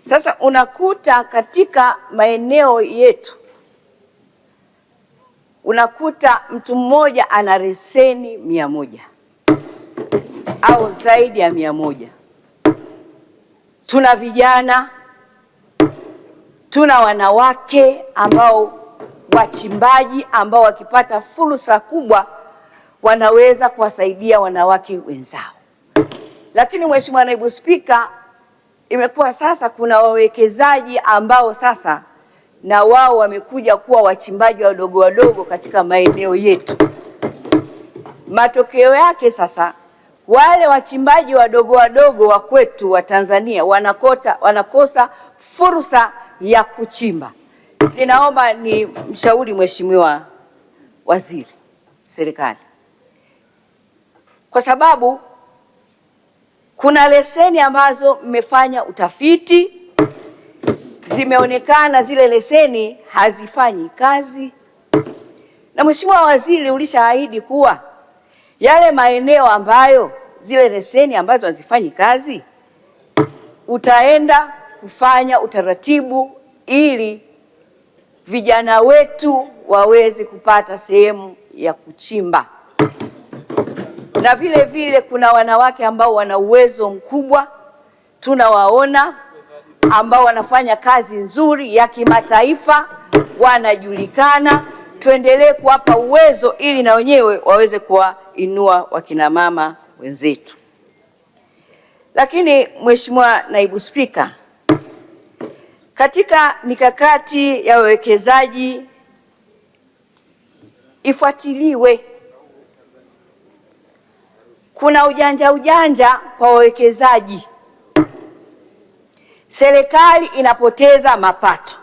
Sasa unakuta katika maeneo yetu, unakuta mtu mmoja ana leseni 100 au zaidi ya 100. Tuna vijana, tuna wanawake ambao wachimbaji ambao wakipata fursa kubwa wanaweza kuwasaidia wanawake wenzao. Lakini Mheshimiwa Naibu Spika, imekuwa sasa kuna wawekezaji ambao sasa na wao wamekuja kuwa wachimbaji wadogo wadogo katika maeneo yetu. Matokeo yake sasa wale wachimbaji wadogo wadogo wa kwetu wa Tanzania wanakosa fursa ya kuchimba. Ninaomba ni mshauri Mheshimiwa Waziri, serikali, kwa sababu kuna leseni ambazo mmefanya utafiti, zimeonekana zile leseni hazifanyi kazi, na Mheshimiwa Waziri ulishaahidi kuwa yale maeneo ambayo zile leseni ambazo hazifanyi kazi utaenda kufanya utaratibu ili vijana wetu waweze kupata sehemu ya kuchimba. Na vile vile kuna wanawake ambao wana uwezo mkubwa, tunawaona ambao wanafanya kazi nzuri ya kimataifa, wanajulikana. Tuendelee kuwapa uwezo ili na wenyewe waweze kuwainua wakina mama wenzetu. Lakini Mheshimiwa Naibu Spika, katika mikakati ya wawekezaji ifuatiliwe. Kuna ujanja kwa wawekezaji, serikali inapoteza mapato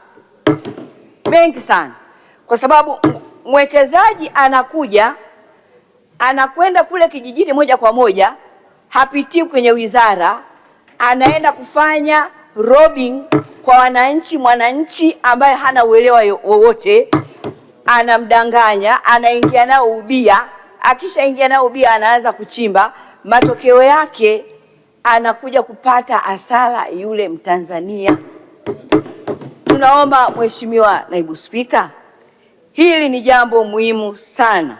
mengi sana, kwa sababu mwekezaji anakwenda kule kijijini moja kwa moja, hapitii kwenye wizara, anaenda kufanya robbing kwa wananchi. Mwananchi ambaye hana uelewa wowote anamdanganya, anaingia nao ubia. Akishaingia nao ubia anaanza kuchimba, matokeo yake anakuja kupata hasara yule Mtanzania. Tunaomba Mheshimiwa Naibu Spika, hili ni jambo muhimu sana.